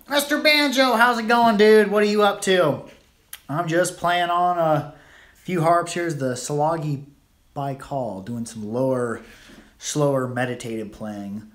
Mr. Banjo, how's it going, dude? What are you up to? I'm just playing on a few harps. Here's the Salagi Baikal, doing some lower, slower, meditative playing.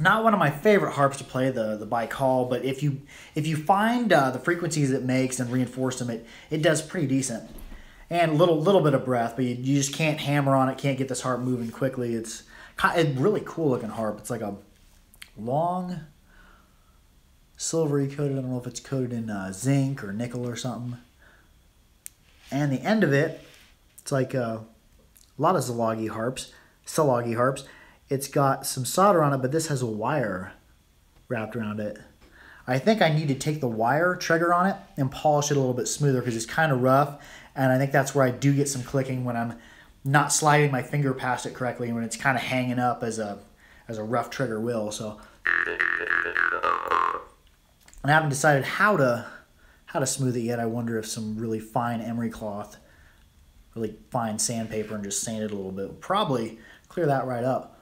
Not one of my favorite harps to play, the Baikal, but if you find the frequencies it makes and reinforce them, it does pretty decent. And a little bit of breath, but you just can't hammer on it, can't get this harp moving quickly. It's a really cool looking harp. It's like a long, silvery coated, I don't know if it's coated in zinc or nickel or something. And the end of it, it's like a lot of Salagi harps. It's got some solder on it, but this has a wire wrapped around it. I think I need to take the wire trigger on it and polish it a little bit smoother because it's kind of rough. And I think that's where I do get some clicking when I'm not sliding my finger past it correctly and when it's kind of hanging up as a rough trigger will. So, and I haven't decided how to smooth it yet. I wonder if some really fine emery cloth, really fine sandpaper, and just sand it a little bit will probably clear that right up.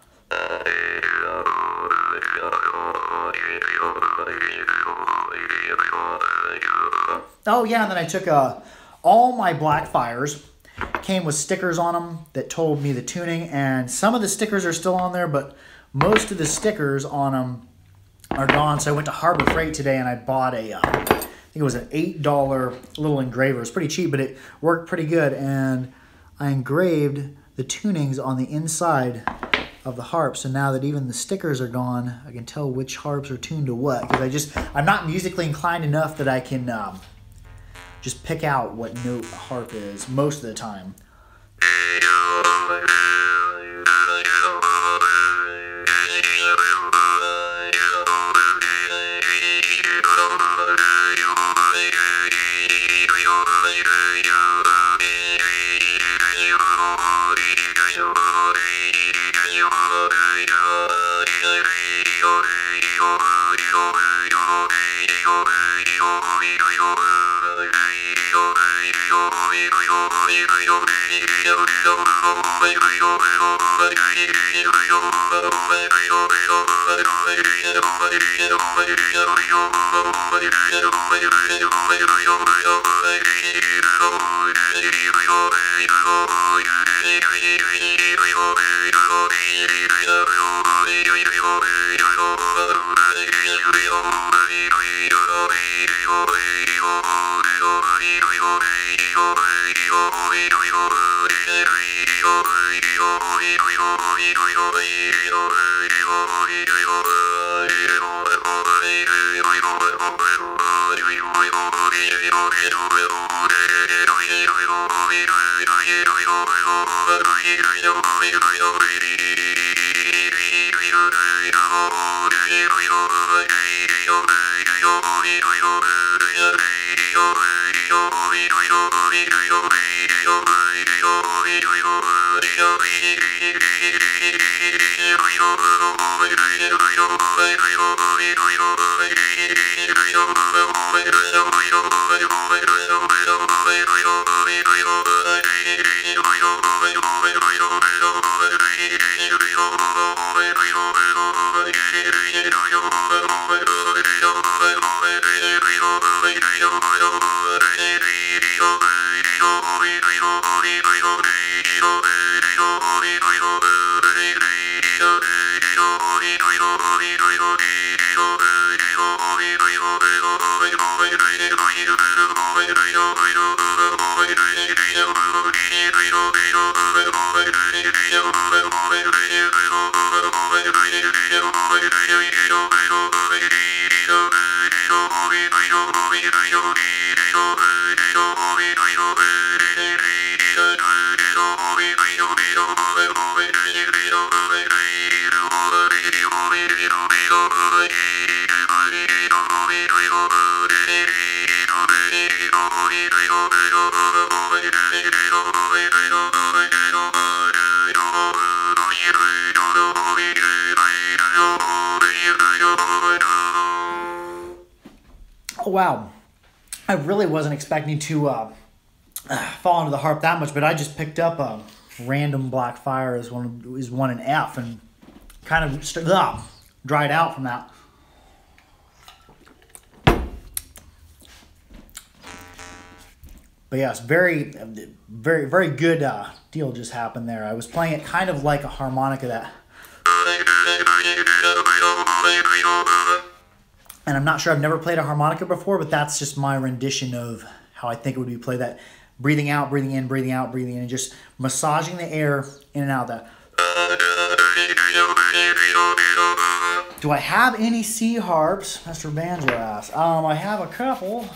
Oh yeah, and then I took all my Blackfires, came with stickers on them that told me the tuning, and some of the stickers are still on there, but most of the stickers on them are gone. So I went to Harbor Freight today and I bought I think it was an $8 little engraver. It's pretty cheap, but it worked pretty good, and I engraved the tunings on the inside of the harp. So now that even the stickers are gone, I can tell which harps are tuned to what, because I'm not musically inclined enough that I can just pick out what note a harp is most of the time. Oh, wow. I really wasn't expecting to fall into the harp that much, but I just picked up a random black fire as one in F and kind of dried out from that. But yes, very good deal just happened there. I was playing it kind of like a harmonica that, and I'm not sure, I've never played a harmonica before, but that's just my rendition of how I think it would be played. That breathing out, breathing in, breathing out, breathing in, and just massaging the air in and out of that. Do I have any C harps? Mr. Banjo asks. I have a couple.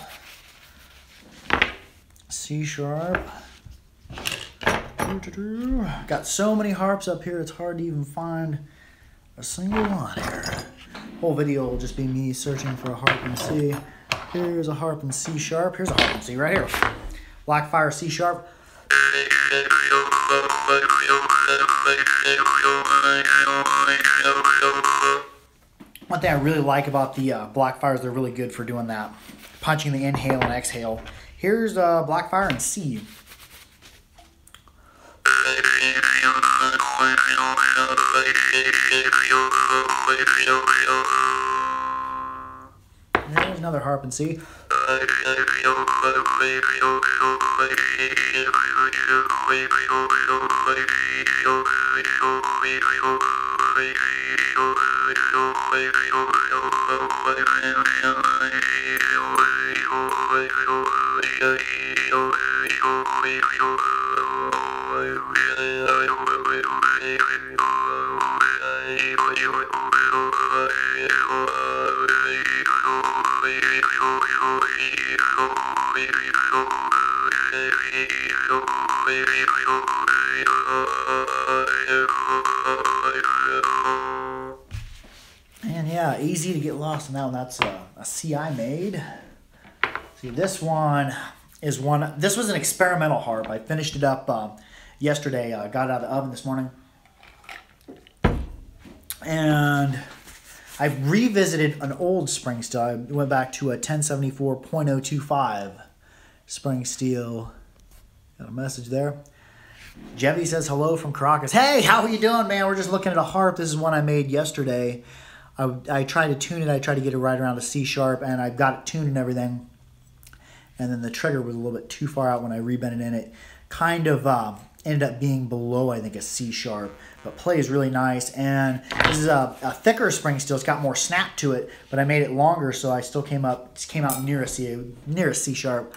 C sharp. Got so many harps up here, it's hard to even find a single one here. Whole video will just be me searching for a harp in C. Here's a harp in C sharp. Here's a harp in C right here. Blackfire C sharp. One thing I really like about the Blackfires, they're really good for doing that, punching the inhale and exhale. Here's Blackfire in C. There's another harp in C. And yeah, easy to get lost in that one. That's a C I made. See, this one is one. This was an experimental harp. I finished it up yesterday. Got it out of the oven this morning, and I revisited an old spring steel. I went back to a 1074.025 spring steel. Got a message there. Jevy says hello from Caracas. Hey, how are you doing, man? We're just looking at a harp. This is one I made yesterday. I tried to tune it. I tried to get it right around a C sharp, and I got it tuned and everything. And then the trigger was a little bit too far out when I rebent it in. It kind of ended up being below, I think, a C sharp, but plays really nice. And this is a thicker spring steel. It's got more snap to it, but I made it longer, so I still came out near a C sharp.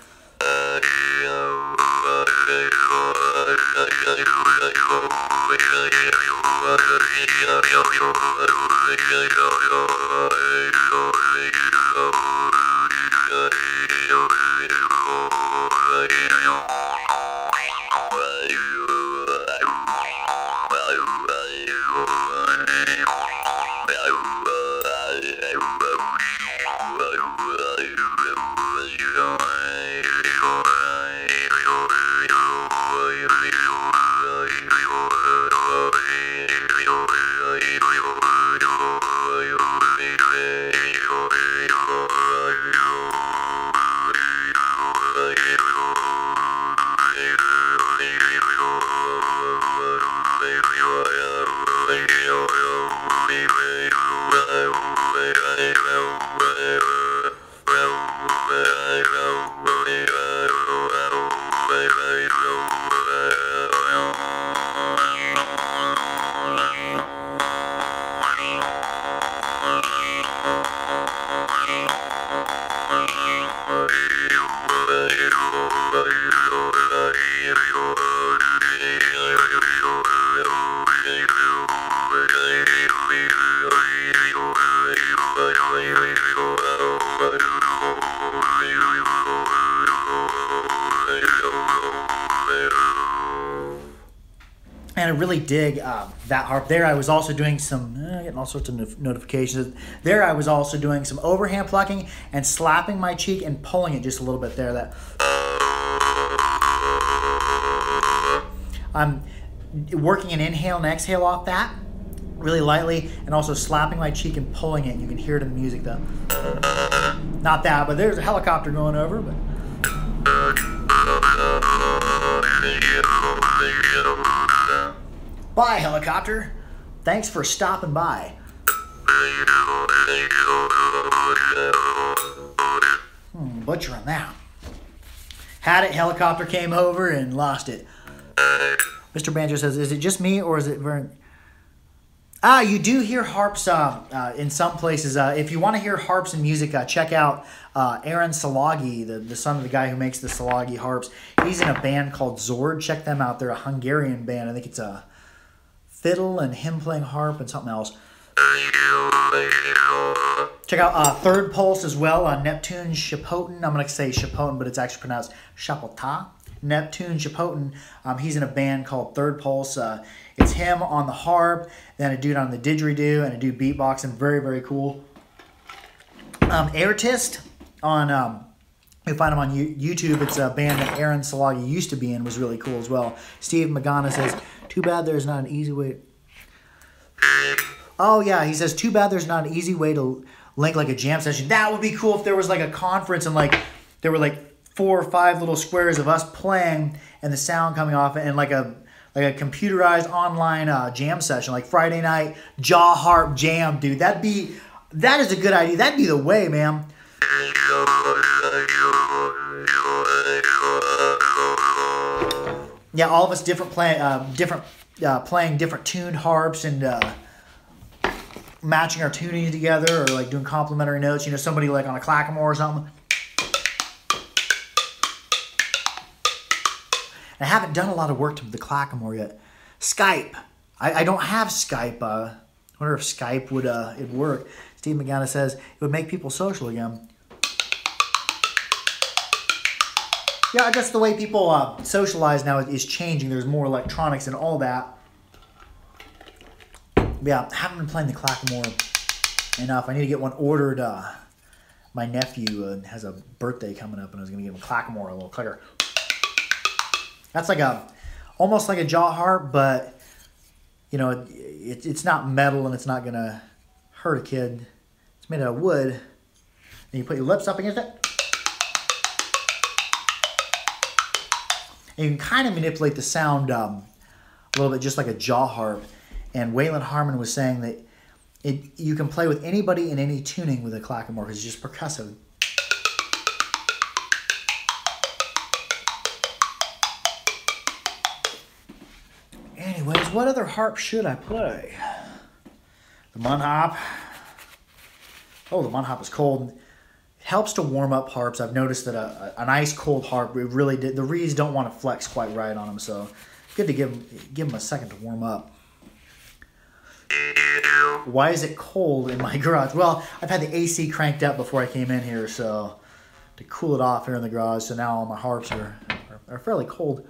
And I really dig that harp. There I was also doing some, getting all sorts of notifications. There I was also doing some overhand plucking and slapping my cheek and pulling it just a little bit there. That I'm working an inhale and exhale off that really lightly, and also slapping my cheek and pulling it. You can hear it in the music though. Not that, but there's a helicopter going over. But bye, helicopter. Thanks for stopping by. Butchering that. Had it, helicopter came over and lost it. Mr. Banjo says, is it just me or is it very... You do hear harps in some places. If you want to hear harps and music, check out Aaron Szilagyi, the son of the guy who makes the Szilagyi harps. He's in a band called Zord. Check them out. They're a Hungarian band. I think it's a fiddle and him playing harp and something else. Check out Third Pulse as well, Neptune Shapoten. I'm going to say Shapoten, but it's actually pronounced Shapota. Neptune Shapoten. He's in a band called Third Pulse. It's him on the harp, then a dude on the didgeridoo, and a dude beatboxing. Very, very cool. Airtist on... You find him on YouTube. It's a band that Aaron Szilagyi used to be in. Was really cool as well. Steve Magana says, too bad there's not an easy way... Oh, yeah. He says, too bad there's not an easy way to link like a jam session. That would be cool if there was like a conference and like there were like 4 or 5 little squares of us playing and the sound coming off it, and like a computerized online jam session, like Friday night jaw harp jam, dude. That is a good idea. That'd be the way, man. Yeah, all of us playing different tuned harps and matching our tuning together, or like doing complementary notes. You know, somebody like on a clackamore or something. I haven't done a lot of work to the clackamore yet. Skype. I don't have Skype. I wonder if Skype would it'd work. Steve McGanna says it would make people social again. Yeah, I guess the way people socialize now is changing. There's more electronics and all that. But yeah, I haven't been playing the clackamore enough. I need to get one ordered. My nephew has a birthday coming up, and I was going to give him a clackamore, a little clicker. That's like almost like a jaw harp, but you know, it's not metal and it's not going to hurt a kid. It's made out of wood. And you put your lips up against it. And you can kind of manipulate the sound a little bit, just like a jaw harp. And Waylon Harmon was saying that you can play with anybody in any tuning with a clackamore because it's just percussive. Anyways, what other harp should I play? The Munhop. Oh, the Munhop is cold. It helps to warm up harps. I've noticed that an ice cold harp, it really did. The reeds don't want to flex quite right on them, so good to give them a second to warm up. Why is it cold in my garage? Well, I've had the AC cranked up before I came in here, so to cool it off here in the garage. So now all my harps are fairly cold.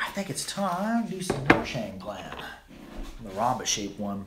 I think it's time to do some Marchang Plan. The rhombus-shaped one.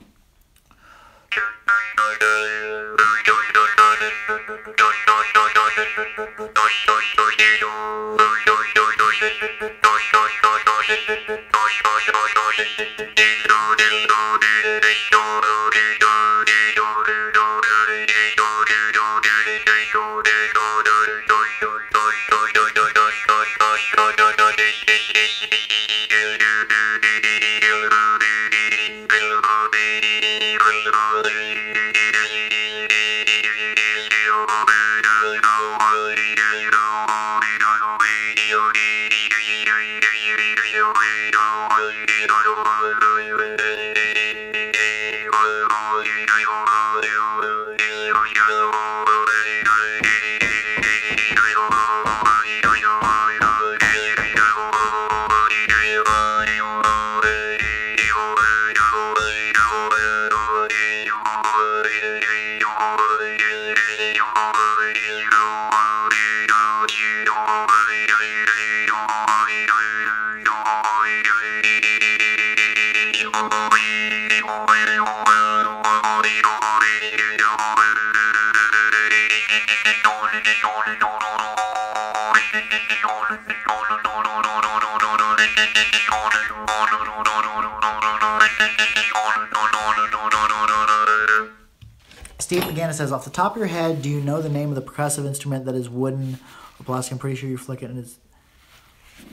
Steve McGannis says, off the top of your head, do you know the name of the percussive instrument that is wooden or plastic? I'm pretty sure you flick it and it's...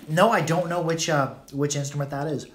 No, I don't know which instrument that is.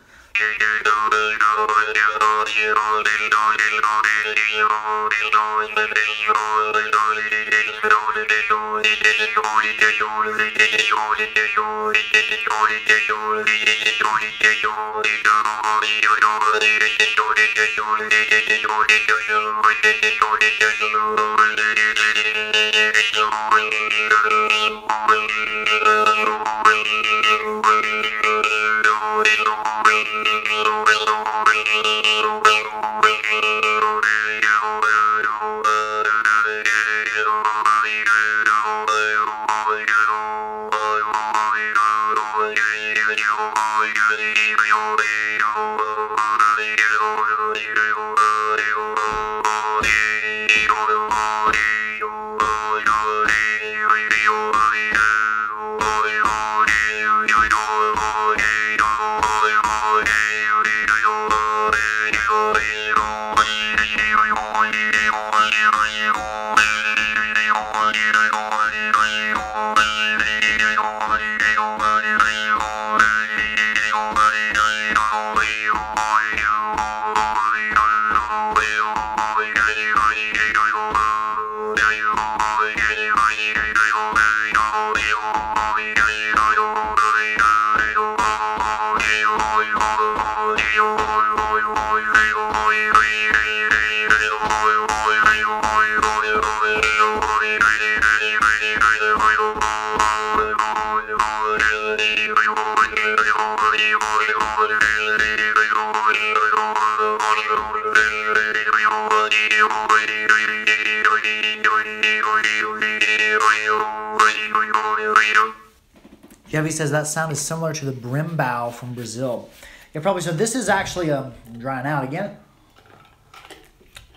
Jeffy says that sound is similar to the brimbao from Brazil. Yeah, probably. So this is actually I'm drying out again.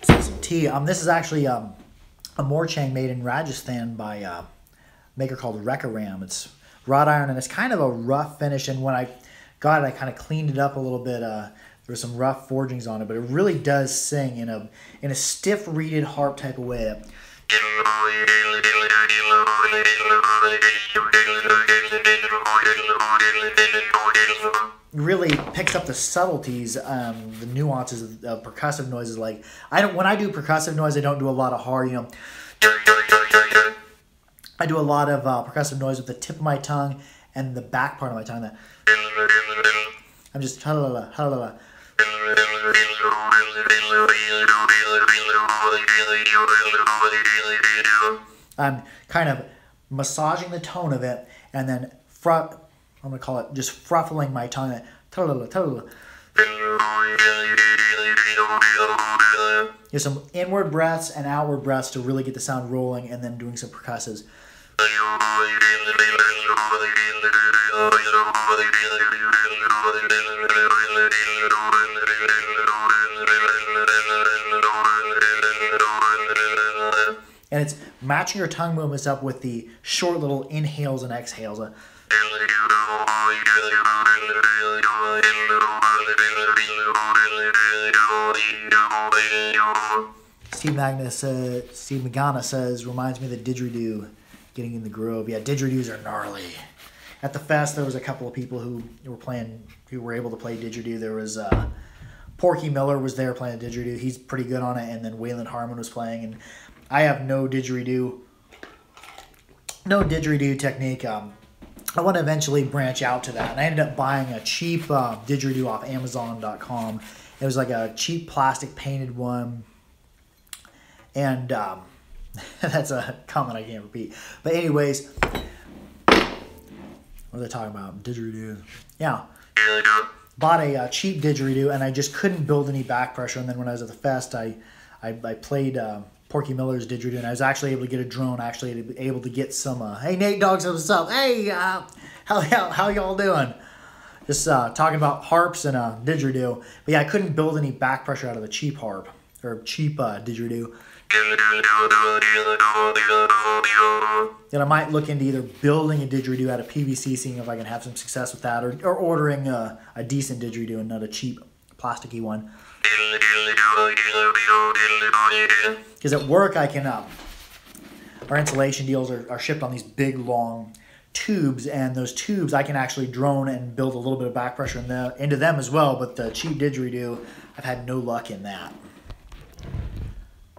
Some tea. This is actually a morchang made in Rajasthan by a maker called Rekaram. It's wrought iron and it's kind of a rough finish. And when I got it, I kind of cleaned it up a little bit. There were some rough forgings on it, but it really does sing in a stiff reeded harp type of way. Really picks up the subtleties, the nuances of percussive noises. Like when I do percussive noise, I don't do a lot of hard, I do a lot of percussive noise with the tip of my tongue and the back part of my tongue. That I'm just ha-la-la, ha-la-la. I'm kind of massaging the tone of it, and then I'm gonna call it just fruffling my tongue. There's some inward breaths and outward breaths to really get the sound rolling, and then doing some percussives. And it's matching your tongue movements up with the short little inhales and exhales. Steve Magana says, reminds me of the didgeridoo, getting in the groove. Yeah, didgeridoos are gnarly. At the fest, there was a couple of people who were able to play didgeridoo. There was Porky Miller was there playing didgeridoo. He's pretty good on it. And then Waylon Harmon was playing. And I have no didgeridoo technique. I want to eventually branch out to that. And I ended up buying a cheap didgeridoo off Amazon.com. It was like a cheap plastic painted one. And that's a comment I can't repeat. But anyways, what are they talking about? Didgeridoo. Yeah. Bought a cheap didgeridoo, and I just couldn't build any back pressure. And then when I was at the fest, I played Porky Miller's didgeridoo, and I was actually able to get a drone, actually able to get some, hey, Nate Dogs, what's up? Hey, how y'all doing? Just talking about harps and didgeridoo. But yeah, I couldn't build any back pressure out of the cheap harp, or cheap didgeridoo. Then I might look into either building a didgeridoo out of PVC, seeing if I can have some success with that, or ordering a decent didgeridoo and not a cheap plasticky one. Because at work I can, our insulation deals are shipped on these big long tubes, and those tubes I can actually drone and build a little bit of back pressure into them as well, but the cheap didgeridoo, I've had no luck in that.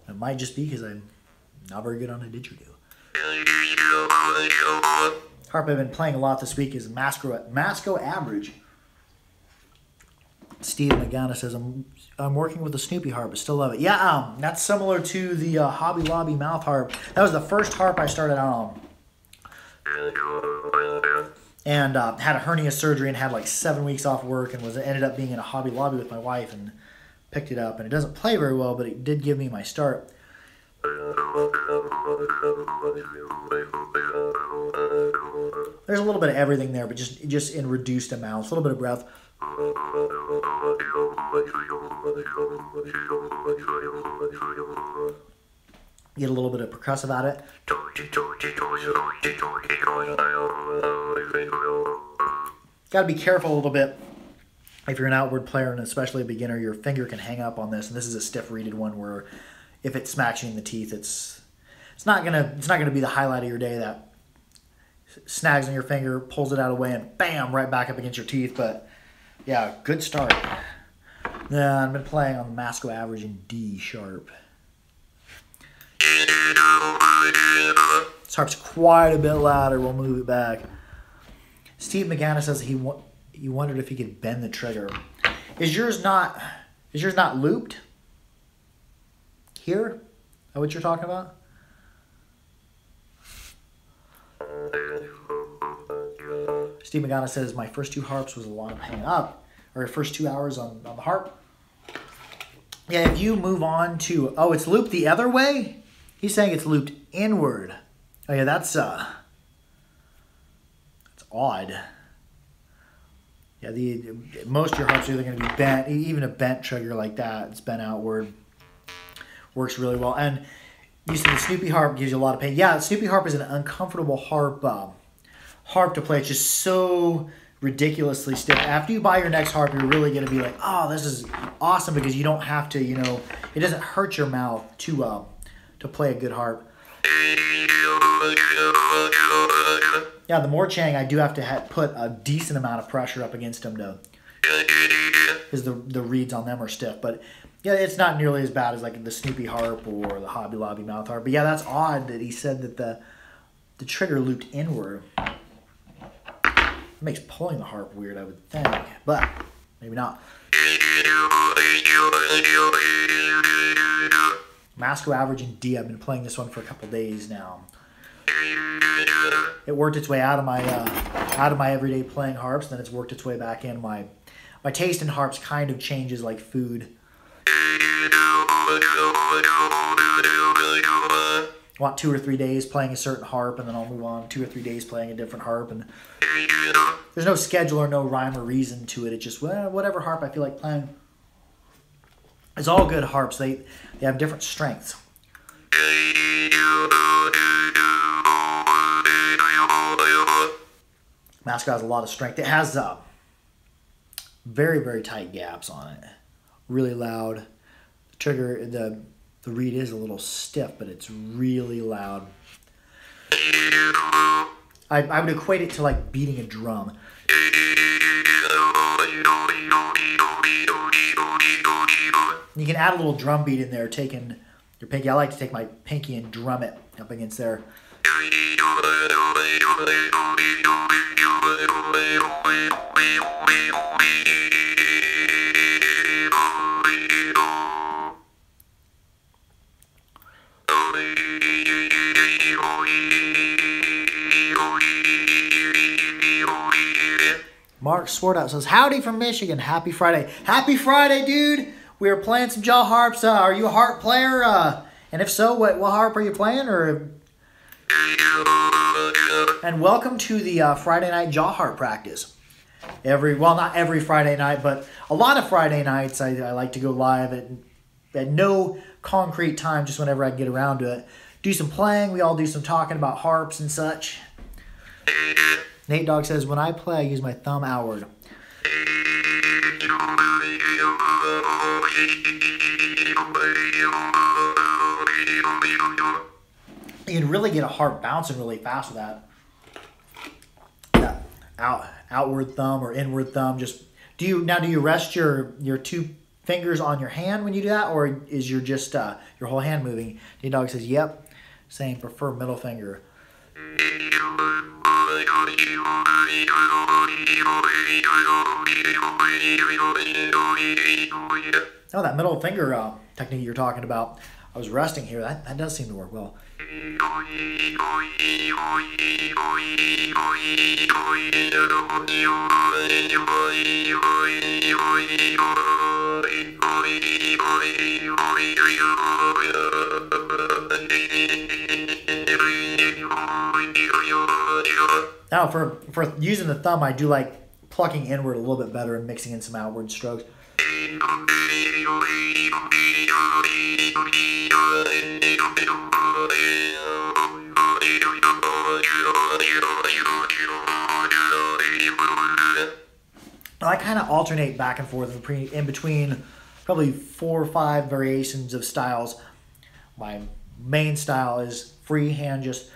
It might just be because I'm not very good on a didgeridoo. Harp I've been playing a lot this week is Masco Average. Steve McGanna says, I'm working with the Snoopy harp, but still love it. Yeah, that's similar to the Hobby Lobby mouth harp. That was the first harp I started out on. And had a hernia surgery and had like 7 weeks off work, and ended up being in a Hobby Lobby with my wife and picked it up. And it doesn't play very well, but it did give me my start. There's a little bit of everything there, but just in reduced amounts. A little bit of breath. Get a little bit of percussive out of it. Got to be careful a little bit. If you're an outward player, and especially a beginner, your finger can hang up on this. And this is a stiff reeded one where if it smacks you in the teeth, it's not gonna be the highlight of your day that snags on your finger, pulls it out of the way, and bam, right back up against your teeth. But yeah, good start. Yeah, I've been playing on the Masco Average in D sharp. This harp's quite a bit louder. We'll move it back. Steve McGanna says he wondered if he could bend the trigger. Is yours not looped? Here? Is that what you're talking about? Steve McGanna says my first 2 harps was a lot of pain up, or first 2 hours on the harp. Yeah, if you move on to, oh, it's looped the other way? He's saying it's looped inward. Oh yeah, that's odd. Yeah, most of your harps are either going to be bent. Even a bent trigger like that, it's bent outward. Works really well. And you said the Snoopy harp gives you a lot of pain. Yeah, the Snoopy harp is an uncomfortable harp to play. It's just so ridiculously stiff. After you buy your next harp, you're really going to be like, oh, this is awesome, because you don't have to, it doesn't hurt your mouth to play a good harp. Yeah, the Morchang, I do have to put a decent amount of pressure up against them because the reeds on them are stiff. But yeah, it's not nearly as bad as like the Snoopy harp or the Hobby Lobby mouth harp. But yeah, that's odd that he said that the trigger looped inward. It makes pulling the harp weird, I would think, but maybe not. Masco Average in D. I've been playing this one for a couple days now. It worked its way out of my everyday playing harps, and then it's worked its way back in. My taste in harps kind of changes like food. I want 2 or 3 days playing a certain harp, and then I'll move on 2 or 3 days playing a different harp. And there's no schedule or no rhyme or reason to it. It's just whatever harp I feel like playing. It's all good harps. They have different strengths. Masco has a lot of strength. It has very, very tight gaps on it. Really loud. The trigger, the reed is a little stiff, but it's really loud. I would equate it to like beating a drum. You can add a little drum beat in there, taking your pinky. I like to take my pinky and drum it up against there. Mark Swartout says, howdy from Michigan. Happy Friday. Happy Friday, dude. We are playing some jaw harps. Are you a harp player? And if so, what harp are you playing? And welcome to the Friday night jaw harp practice. Well, not every Friday night, but a lot of Friday nights I like to go live at no concrete time, just whenever I can get around to it. Do some playing. We all do some talking about harps and such. Nate Dogg says, when I play, I use my thumb outward. You can really get a harp bouncing really fast with that outward thumb or inward thumb. Just do you rest your two fingers on your hand when you do that, or is your whole hand moving? Nate Dogg says, yep. Saying prefer middle finger. Oh, that middle finger technique you're talking about. I was resting here. That does seem to work well. Now, for using the thumb, I do like plucking inward a little bit better and mixing in some outward strokes. I kind of alternate back and forth in between probably 4 or 5 variations of styles. My main style is freehand, just.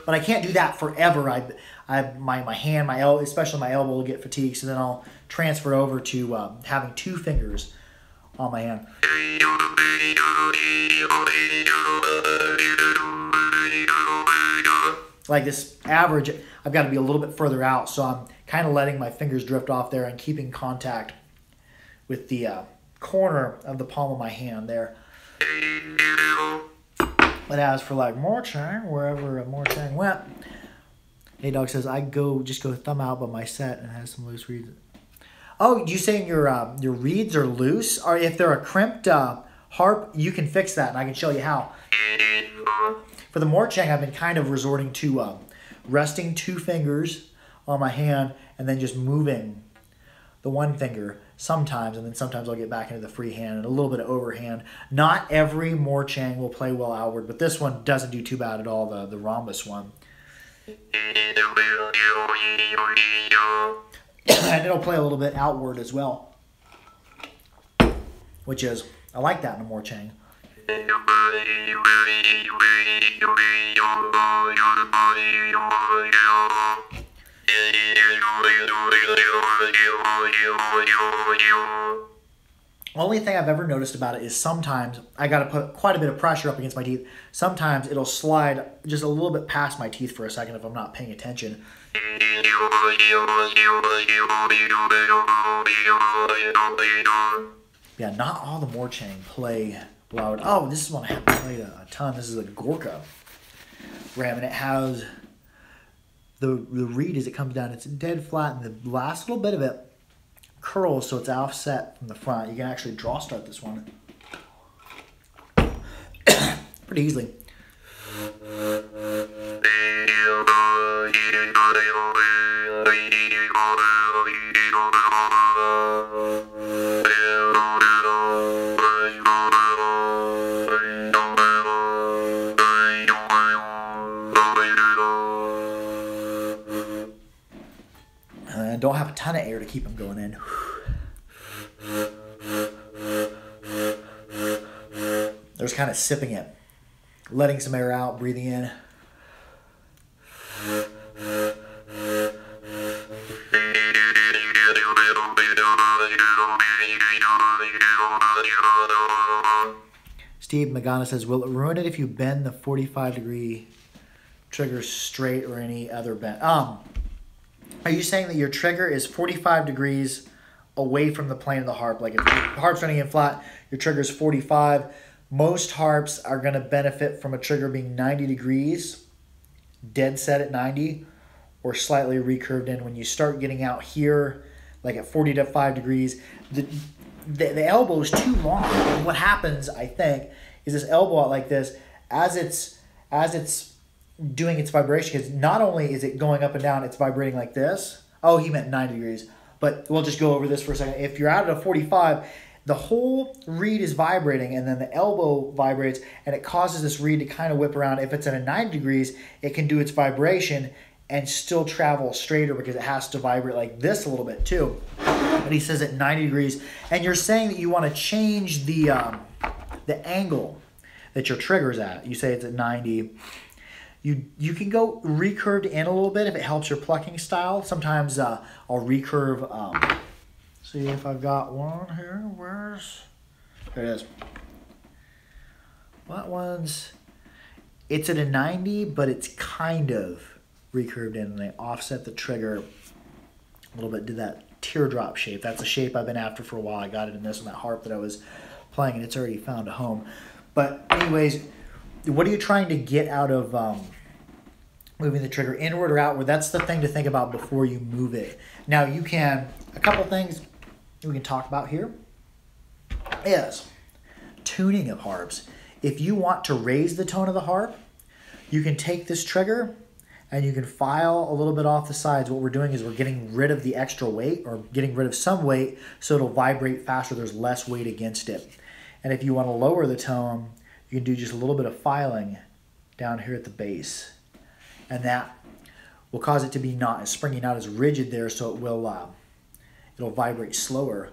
But I can't do that forever. My hand, my elbow, especially my elbow, will get fatigued. So then I'll transfer over to having 2 fingers on my hand. Like this average, I've got to be a little bit further out, so I'm kind of letting my fingers drift off there and keeping contact with the corner of the palm of my hand there. But as for like Morchang, wherever Morchang went, Hey Dog says, I just go thumb out, but my set and has some loose reeds. Oh, you saying your reeds are loose? Or if they're a crimped harp, you can fix that, and I can show you how. For the Morchang, I've been kind of resorting to resting 2 fingers on my hand and then just moving the one finger sometimes, and then sometimes I'll get back into the free hand and a little bit of overhand. Not every Morchang will play well outward, but this one doesn't do too bad at all, the rhombus one. And it'll play a little bit outward as well, which is, I like that in a Morchang. Only thing I've ever noticed about it is sometimes I got to put quite a bit of pressure up against my teeth. Sometimes it'll slide just a little bit past my teeth for a second if I'm not paying attention. Yeah, not all the Morchang play loud. Oh, this is one I haven't played a ton. This is a Gorka ram, and it has the reed as it comes down. It's dead flat, and the last little bit of it curls, so it's offset from the front. You can actually draw start this one pretty easily. And don't have a ton of air to keep them going in. There's kind of sipping it, letting some air out, breathing in. Steve Magana says, will it ruin it if you bend the 45-degree trigger straight or any other bend? Are you saying that your trigger is 45 degrees away from the plane of the harp? Like if the harp's running in flat, your trigger is 45. Most harps are going to benefit from a trigger being 90 degrees, dead set at 90, or slightly recurved in. When you start getting out here, like at 45 degrees, the elbow is too long. And what happens, I think, is this elbow out like this, as it's doing its vibration, because not only is it going up and down, it's vibrating like this. Oh, he meant 90 degrees. But we'll just go over this for a second. If you're out at a 45, the whole reed is vibrating, and then the elbow vibrates, and it causes this reed to kind of whip around. If it's at a 90 degrees, it can do its vibration and still travel straighter because it has to vibrate like this a little bit too. But he says at 90 degrees, and you're saying that you want to change the angle that your trigger's at. You say it's at 90. You can go recurved in a little bit if it helps your plucking style. Sometimes I'll recurve. See if I've got one here. There it is. Well, that one's, it's at a 90, but it's kind of recurved in, and they offset the trigger a little bit, did that teardrop shape. That's a shape I've been after for a while. I got it in this one, that harp that I was playing, and it's already found a home. But anyways, what are you trying to get out of moving the trigger, inward or outward? That's the thing to think about before you move it. Now you can, a couple things we can talk about here is tuning of harps. If you want to raise the tone of the harp, you can take this trigger and you can file a little bit off the sides. What we're doing is we're getting rid of the extra weight, or getting rid of some weight, so it'll vibrate faster. There's less weight against it. And if you want to lower the tone, you can do just a little bit of filing down here at the base. And that will cause it to be not as springy, not as rigid there, so it will it'll vibrate slower.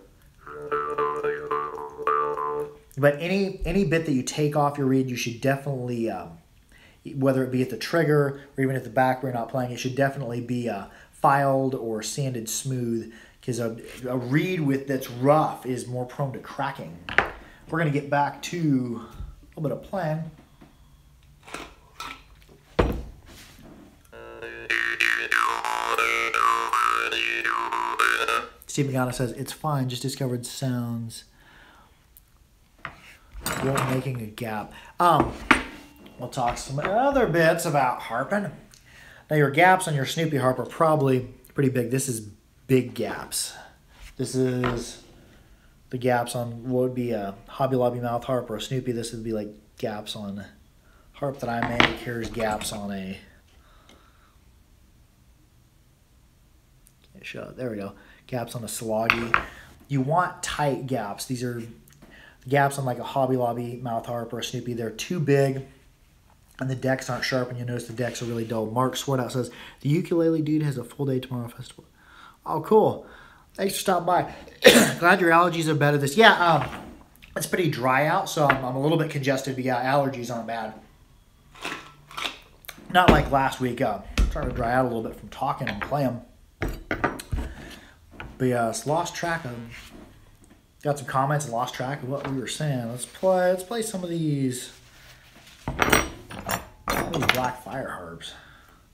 But any bit that you take off your reed, you should definitely, whether it be at the trigger or even at the back where you're not playing, it should definitely be filed or sanded smooth, because a reed that's rough is more prone to cracking. We're going to get back to a little bit of playing. Steve Magana says, it's fine, just discovered sounds. Won't making a gap. We'll talk some other bits about harping. Now your gaps on your Snoopy harp are probably pretty big. This is big gaps. This is the gaps on what would be a Hobby Lobby mouth harp or a Snoopy. This would be like gaps on a harp that I make. Here's gaps on a, can't show it. There we go. Gaps on a Sloggy. You want tight gaps. These are gaps on like a Hobby Lobby mouth harp or a Snoopy. They're too big and the decks aren't sharp, and you notice the decks are really dull. Mark Swartout says, the ukulele dude has a full day tomorrow festival. Oh, cool. Thanks for stopping by. Glad your allergies are better this. Yeah, it's pretty dry out, so I'm a little bit congested, but yeah, allergies aren't bad. Not like last week. Starting to dry out a little bit from talking and playing. But yeah, it's lost track of, got some comments and lost track of what we were saying. Let's play some of these black fire harps.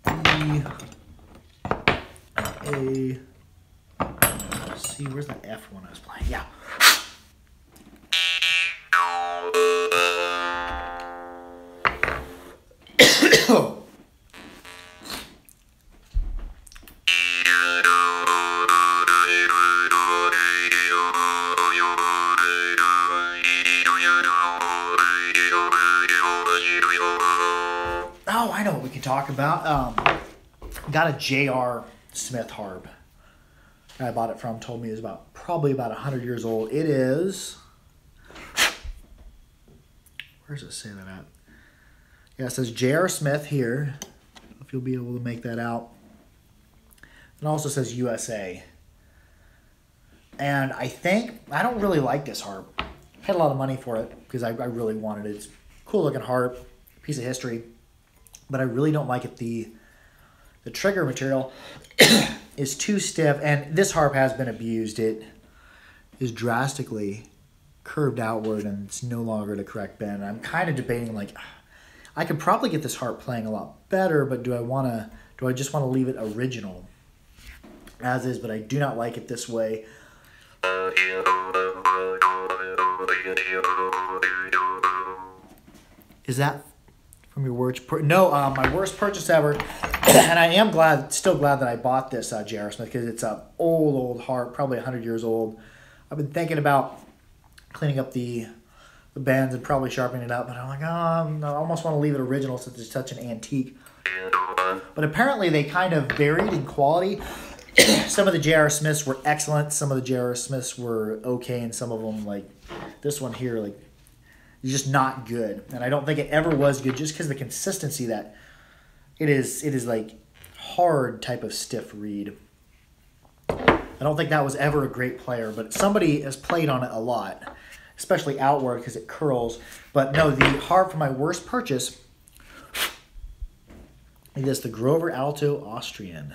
A, C, where's that F one I was playing? Yeah. Oh, I know what we can talk about. Got a J.R. Smith harp. I bought it from, told me it was probably about 100 years old. It is, where does it say that at? Yeah, it says J.R. Smith here, if you'll be able to make that out. It also says USA. And I don't really like this harp. I paid a lot of money for it because I really wanted it. It's a cool looking harp, piece of history. But I really don't like it. The trigger material is too stiff, and this harp has been abused. It is drastically curved outward, and it's no longer the correct bend. I'm kind of debating, like, I could probably get this harp playing a lot better, but do I just want to leave it original as is? But I do not like it this way. Is that from your worst? No, my worst purchase ever. And I am still glad that I bought this J.R. Smith, because it's a old harp, probably 100 years old. I've been thinking about cleaning up the bends and probably sharpening it up, but I'm like, I almost want to leave it original since it's such an antique. But apparently they kind of varied in quality. Some of the J.R. Smiths were excellent, some of the J.R. Smiths were okay, and some of them, like this one here, like, is just not good. And I don't think it ever was good, just because of the consistency that it is like hard type of stiff reed. I don't think that was ever a great player, but somebody has played on it a lot, especially outward because it curls. But no, the harp for my worst purchase is the Grover Alto Austrian.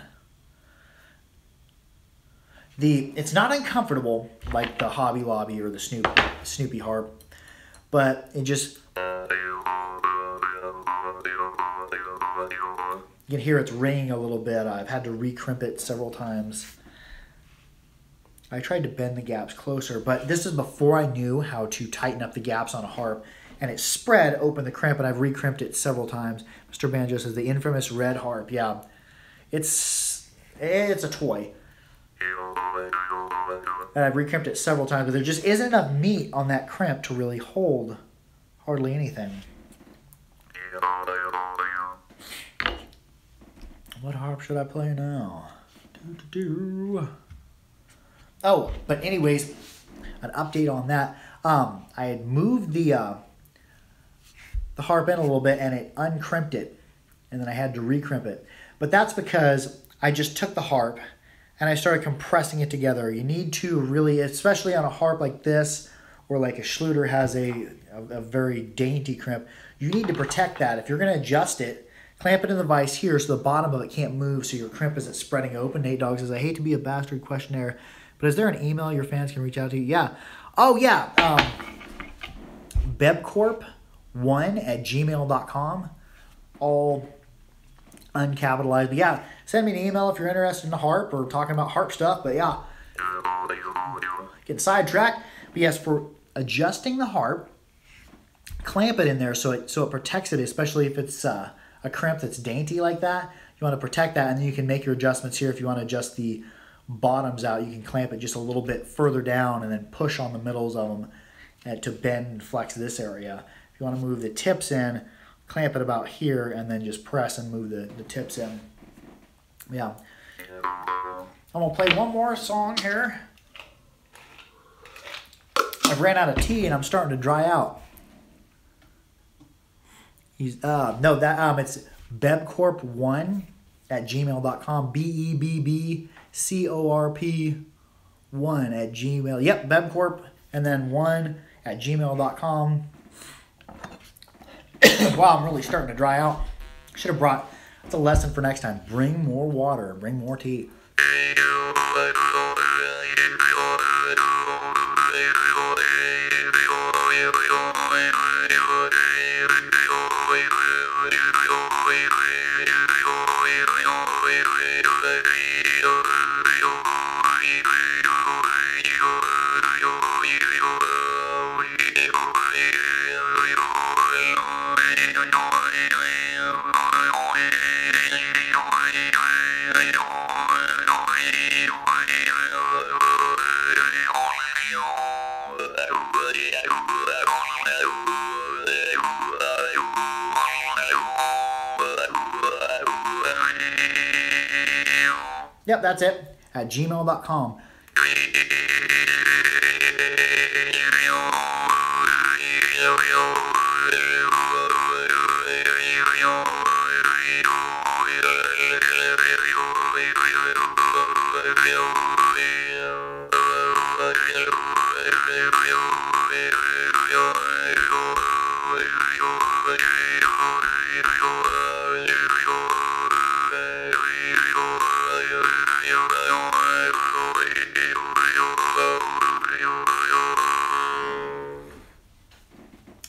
It's not uncomfortable like the Hobby Lobby or the Snoopy harp, but it just, you can hear it's ringing a little bit. I've had to recrimp it several times. I tried to bend the gaps closer, but this is before I knew how to tighten up the gaps on a harp, and it spread open the crimp, and I've recrimped it several times. Mr. Banjo says the infamous red harp. Yeah, it's a toy. And I've recrimped it several times, but there just isn't enough meat on that crimp to really hold hardly anything. What harp should I play now? Oh, but anyways, an update on that. I had moved the harp in a little bit, and it uncrimped it, and then I had to recrimp it. But that's because I just took the harp and I started compressing it together. You need to really, especially on a harp like this, or like a Schluter has a very dainty crimp, you need to protect that. If you're going to adjust it, clamp it in the vise here so the bottom of it can't move so your crimp isn't spreading open. Nate Dogg says, I hate to be a bastard questionnaire, but is there an email your fans can reach out to you? Yeah. Oh, yeah. bebcorp1@gmail.com. All uncapitalized. But yeah, send me an email if you're interested in the harp or talking about harp stuff. But yeah, getting sidetracked. But yes, for adjusting the harp, clamp it in there so it protects it, especially if it's a crimp that's dainty like that. You want to protect that, and then you can make your adjustments here. If you want to adjust the bottoms out, you can clamp it just a little bit further down and then push on the middles of them to bend and flex this area. If you want to move the tips in, clamp it about here and then just press and move the tips in. Yeah. I'm going to play one more song here. I've ran out of tea and I'm starting to dry out. It's bebcorp1@gmail.com. BEBBCORP1@gmail. Yep, bebcorp and then 1@gmail.com. Wow, I'm really starting to dry out. Should have brought, that's a lesson for next time. Bring more water, bring more tea. Yep, that's it. @gmail.com.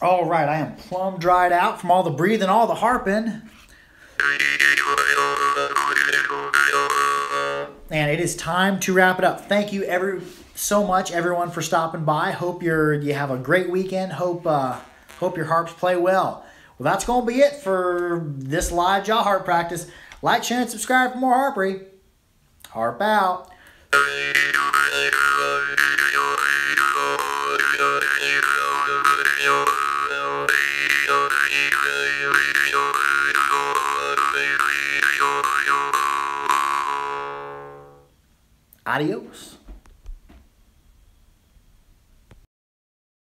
All right, I am plumb dried out from all the breathing, all the harping. And it is time to wrap it up. Thank you, so much, everyone, for stopping by. Hope you have a great weekend. Hope your harps play well. Well, that's going to be it for this live jaw harp practice. Like, share, and subscribe for more harpery. Harp out. Adios.